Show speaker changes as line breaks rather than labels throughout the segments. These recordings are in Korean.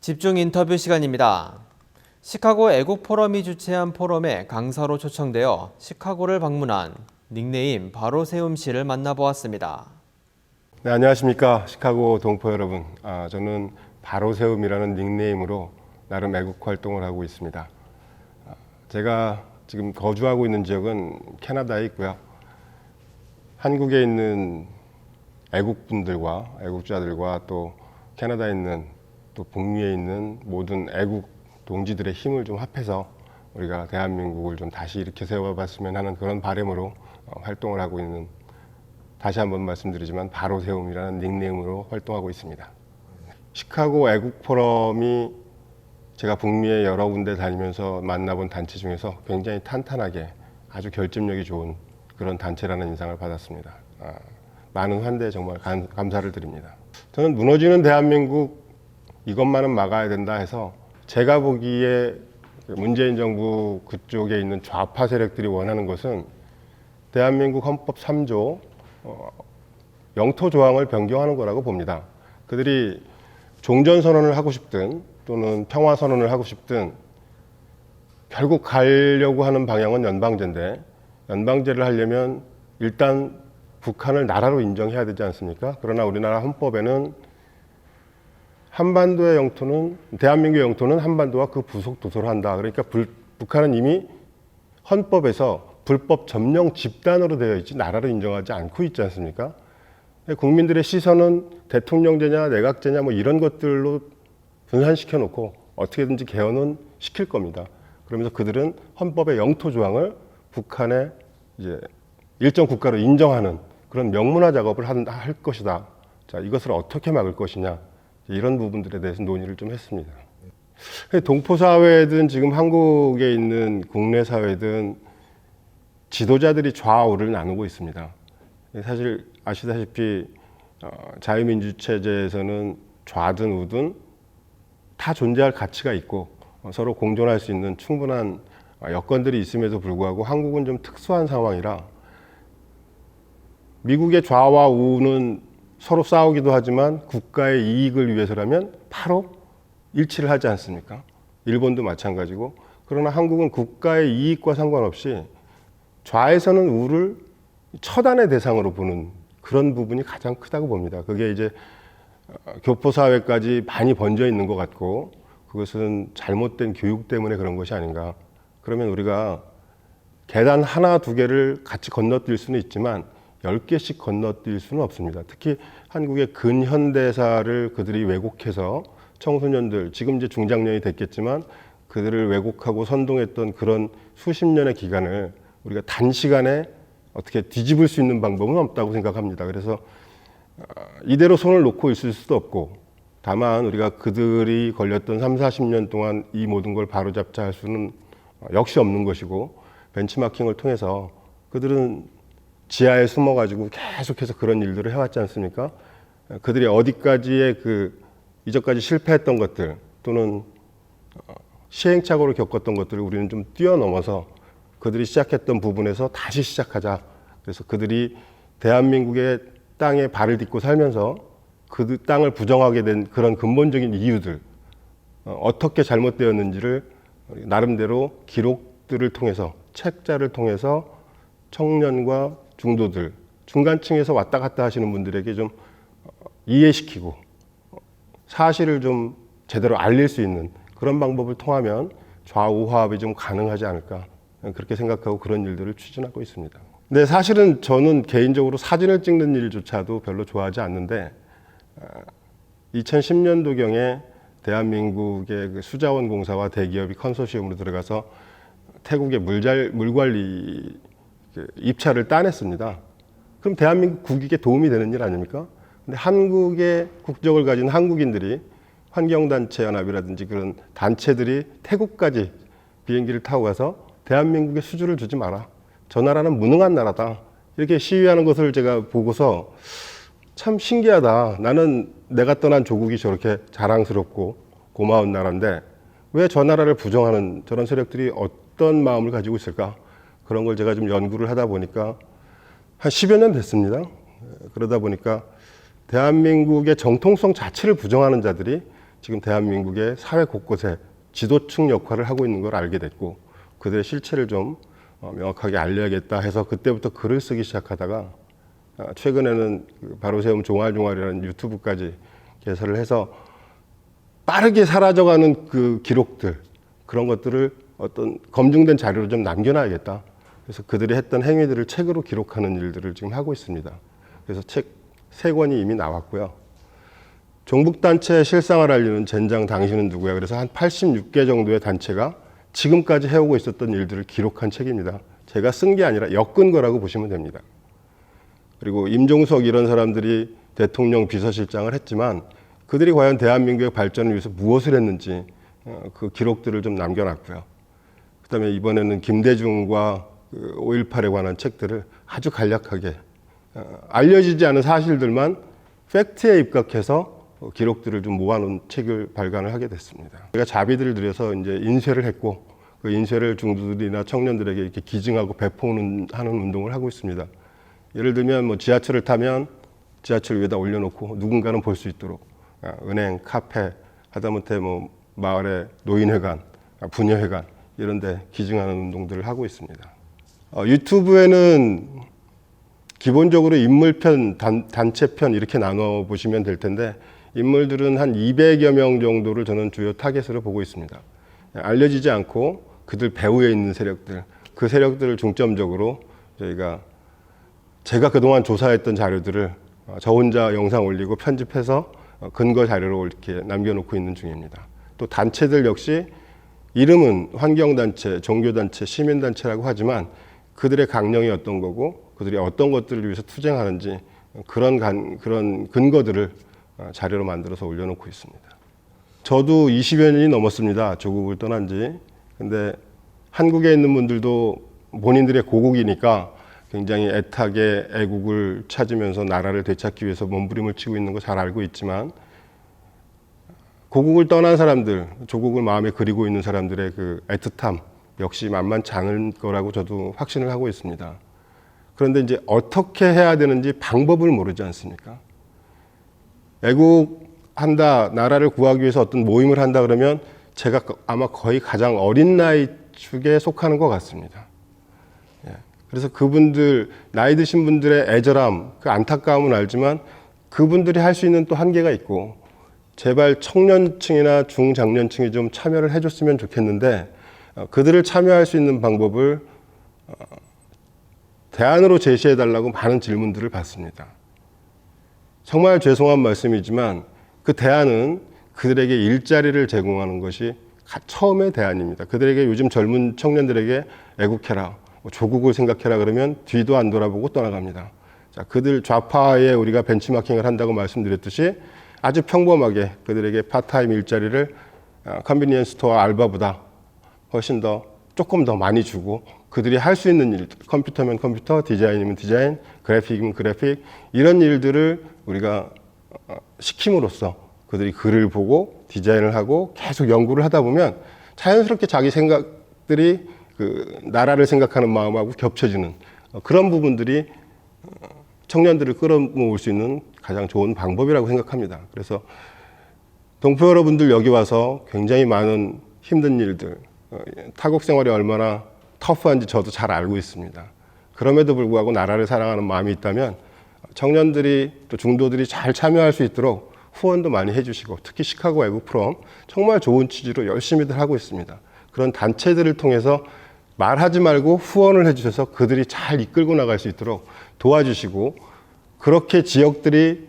집중 인터뷰 시간입니다. 시카고 애국 포럼이 주최한 포럼에 강사로 초청되어 시카고를 방문한 닉네임 바로세움 씨를 만나보았습니다.
네, 안녕하십니까 시카고 동포 여러분. 저는 바로세움이라는 닉네임으로 나름 애국 활동을 하고 있습니다. 제가 지금 거주하고 있는 지역은 캐나다에 있고요. 한국에 있는 애국분들과 애국자들과 또 캐나다에 있는 또 북미에 있는 모든 애국 동지들의 힘을 좀 합해서 우리가 대한민국을 좀 다시 일으켜 세워봤으면 하는 그런 바람으로 활동을 하고 있는, 다시 한번 말씀드리지만 바로세움이라는 닉네임으로 활동하고 있습니다. 시카고 애국 포럼이 제가 북미에 여러 군데 다니면서 만나본 단체 중에서 굉장히 탄탄하게 아주 결집력이 좋은 그런 단체라는 인상을 받았습니다. 많은 환대에 정말 감사를 드립니다. 저는 무너지는 대한민국 이것만은 막아야 된다 해서 제가 보기에 문재인 정부 그쪽에 있는 좌파 세력들이 원하는 것은 대한민국 헌법 3조 영토 조항을 변경하는 거라고 봅니다. 그들이 종전선언을 하고 싶든 또는 평화선언을 하고 싶든 결국 가려고 하는 방향은 연방제인데, 연방제를 하려면 일단 북한을 나라로 인정해야 되지 않습니까? 그러나 우리나라 헌법에는 한반도의 영토는, 대한민국의 영토는 한반도와 그 부속 도서를 한다. 그러니까 북한은 이미 헌법에서 불법 점령 집단으로 되어 있지 나라로 인정하지 않고 있지 않습니까? 국민들의 시선은 대통령제냐 내각제냐 뭐 이런 것들로 분산시켜 놓고 어떻게든지 개헌은 시킬 겁니다. 그러면서 그들은 헌법의 영토 조항을 북한의 이제 일정 국가로 인정하는 그런 명문화 작업을 할 것이다. 자, 이것을 어떻게 막을 것이냐, 이런 부분들에 대해서 논의를 좀 했습니다. 동포 사회든 지금 한국에 있는 국내 사회든 지도자들이 좌우를 나누고 있습니다. 사실 아시다시피 자유민주 체제에서는 좌든 우든 다 존재할 가치가 있고 서로 공존할 수 있는 충분한 여건들이 있음에도 불구하고 한국은 좀 특수한 상황이라 미국의 좌와 우는 서로 싸우기도 하지만 국가의 이익을 위해서라면 바로 일치를 하지 않습니까? 일본도 마찬가지고. 그러나 한국은 국가의 이익과 상관없이 좌에서는 우를 처단의 대상으로 보는 그런 부분이 가장 크다고 봅니다. 그게 이제 교포사회까지 많이 번져 있는 것 같고, 그것은 잘못된 교육 때문에 그런 것이 아닌가. 그러면 우리가 계단 하나 두 개를 같이 건너뛸 수는 있지만 10개씩 건너뛸 수는 없습니다. 특히 한국의 근현대사를 그들이 왜곡해서 청소년들, 지금 이제 중장년이 됐겠지만 그들을 왜곡하고 선동했던 그런 수십 년의 기간을 우리가 단시간에 어떻게 뒤집을 수 있는 방법은 없다고 생각합니다. 그래서 이대로 손을 놓고 있을 수도 없고, 다만 우리가 그들이 걸렸던 3, 40년 동안 이 모든 걸 바로잡자 할 수는 역시 없는 것이고, 벤치마킹을 통해서 그들은 지하에 숨어가지고 계속해서 그런 일들을 해왔지 않습니까? 그들이 어디까지의 이전까지 실패했던 것들 또는 시행착오를 겪었던 것들을 우리는 좀 뛰어넘어서 그들이 시작했던 부분에서 다시 시작하자. 그래서 그들이 대한민국의 땅에 발을 딛고 살면서 그 땅을 부정하게 된 그런 근본적인 이유들, 어떻게 잘못되었는지를 나름대로 기록들을 통해서, 책자를 통해서 청년과 중도들, 중간층에서 왔다 갔다 하시는 분들에게 좀 이해시키고 사실을 좀 제대로 알릴 수 있는 그런 방법을 통하면 좌우 화합이 좀 가능하지 않을까, 그렇게 생각하고 그런 일들을 추진하고 있습니다. 근데 사실은 저는 개인적으로 사진을 찍는 일조차도 별로 좋아하지 않는데 2010년도경에 대한민국의 수자원 공사와 대기업이 컨소시엄으로 들어가서 태국의 물관리 입찰을 따냈습니다. 그럼 대한민국 국익에 도움이 되는 일 아닙니까? 근데 한국의 국적을 가진 한국인들이 환경단체 연합이라든지 그런 단체들이 태국까지 비행기를 타고 가서 대한민국에 수주를 주지 마라. 저 나라는 무능한 나라다. 이렇게 시위하는 것을 제가 보고서 참 신기하다. 나는 내가 떠난 조국이 저렇게 자랑스럽고 고마운 나라인데 왜 저 나라를 부정하는 저런 세력들이 어떤 마음을 가지고 있을까? 그런 걸 제가 좀 연구를 하다 보니까 한 10여 년 됐습니다. 그러다 보니까 대한민국의 정통성 자체를 부정하는 자들이 지금 대한민국의 사회 곳곳에 지도층 역할을 하고 있는 걸 알게 됐고 그들의 실체를 좀 명확하게 알려야겠다 해서 그때부터 글을 쓰기 시작하다가 최근에는 바로세움 종알종알이라는 유튜브까지 개설을 해서 빠르게 사라져가는 그 기록들 그런 것들을 어떤 검증된 자료로 좀 남겨놔야겠다. 그래서 그들이 했던 행위들을 책으로 기록하는 일들을 지금 하고 있습니다. 그래서 책 3권이 이미 나왔고요. 종북단체 실상을 알리는 젠장 당신은 누구야. 그래서 한 86개 정도의 단체가 지금까지 해오고 있었던 일들을 기록한 책입니다. 제가 쓴 게 아니라 엮은 거라고 보시면 됩니다. 그리고 임종석 이런 사람들이 대통령 비서실장을 했지만 그들이 과연 대한민국의 발전을 위해서 무엇을 했는지 그 기록들을 좀 남겨놨고요. 그다음에 이번에는 김대중과 5.18에 관한 책들을 아주 간략하게 알려지지 않은 사실들만 팩트에 입각해서 기록들을 좀 모아놓은 책을 발간을 하게 됐습니다. 제가 자비들을 들여서 이제 인쇄를 했고 그 인쇄를 중도들이나 청년들에게 이렇게 기증하고 배포하는 운동을 하고 있습니다. 예를 들면 뭐 지하철을 타면 지하철 위에다 올려놓고 누군가는 볼 수 있도록 은행, 카페, 하다못해 뭐 마을의 노인회관, 부녀회관 이런 데 기증하는 운동들을 하고 있습니다. 유튜브에는 기본적으로 인물편, 단체편 이렇게 나눠 보시면 될 텐데 인물들은 한 200여 명 정도를 저는 주요 타겟으로 보고 있습니다. 알려지지 않고 그들 배후에 있는 세력들, 그 세력들을 중점적으로 제가 그동안 조사했던 자료들을 저 혼자 영상 올리고 편집해서 근거 자료로 이렇게 남겨놓고 있는 중입니다. 또 단체들 역시 이름은 환경단체, 종교단체, 시민단체라고 하지만 그들의 강령이 어떤 거고 그들이 어떤 것들을 위해서 투쟁하는지 그런 근거들을 자료로 만들어서 올려놓고 있습니다. 저도 20여 년이 넘었습니다. 조국을 떠난 지. 근데 한국에 있는 분들도 본인들의 고국이니까 굉장히 애타게 애국을 찾으면서 나라를 되찾기 위해서 몸부림을 치고 있는 거 잘 알고 있지만 고국을 떠난 사람들, 조국을 마음에 그리고 있는 사람들의 그 애틋함 역시 만만치 않을 거라고 저도 확신을 하고 있습니다. 그런데 이제 어떻게 해야 되는지 방법을 모르지 않습니까? 애국한다, 나라를 구하기 위해서 어떤 모임을 한다 그러면 제가 아마 거의 가장 어린 나이 축에 속하는 것 같습니다. 그래서 그분들, 나이 드신 분들의 애절함, 그 안타까움은 알지만 그분들이 할 수 있는 또 한계가 있고 제발 청년층이나 중장년층이 좀 참여를 해줬으면 좋겠는데 그들을 참여할 수 있는 방법을 대안으로 제시해달라고 많은 질문들을 받습니다. 정말 죄송한 말씀이지만 그 대안은 그들에게 일자리를 제공하는 것이 처음의 대안입니다. 그들에게 요즘 젊은 청년들에게 애국해라, 조국을 생각해라 그러면 뒤도 안 돌아보고 떠나갑니다. 자, 그들 좌파에 우리가 벤치마킹을 한다고 말씀드렸듯이 아주 평범하게 그들에게 파트타임 일자리를 컨비니언스 스토어 알바보다 훨씬 더 조금 더 많이 주고 그들이 할 수 있는 일, 컴퓨터면 컴퓨터, 디자인이면 디자인, 그래픽이면 그래픽 이런 일들을 우리가 시킴으로써 그들이 글을 보고 디자인을 하고 계속 연구를 하다 보면 자연스럽게 자기 생각들이 그 나라를 생각하는 마음하고 겹쳐지는 그런 부분들이 청년들을 끌어모을 수 있는 가장 좋은 방법이라고 생각합니다. 그래서 동포 여러분들 여기 와서 굉장히 많은 힘든 일들, 타국 생활이 얼마나 터프한지 저도 잘 알고 있습니다. 그럼에도 불구하고 나라를 사랑하는 마음이 있다면 청년들이 또 중도들이 잘 참여할 수 있도록 후원도 많이 해주시고 특히 시카고 애국 프롬 정말 좋은 취지로 열심히들 하고 있습니다. 그런 단체들을 통해서 말하지 말고 후원을 해주셔서 그들이 잘 이끌고 나갈 수 있도록 도와주시고 그렇게 지역들이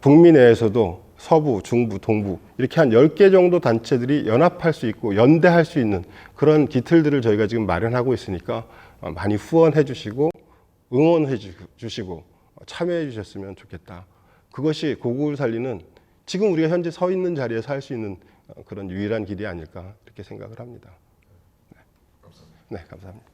북미 내에서도 서부, 중부, 동부 이렇게 한 10개 정도 단체들이 연합할 수 있고 연대할 수 있는 그런 기틀들을 저희가 지금 마련하고 있으니까 많이 후원해 주시고 응원해 주시고 참여해 주셨으면 좋겠다. 그것이 고국을 살리는 지금 우리가 현재 서 있는 자리에서 할 수 있는 그런 유일한 길이 아닐까 이렇게 생각을 합니다. 네, 감사합니다.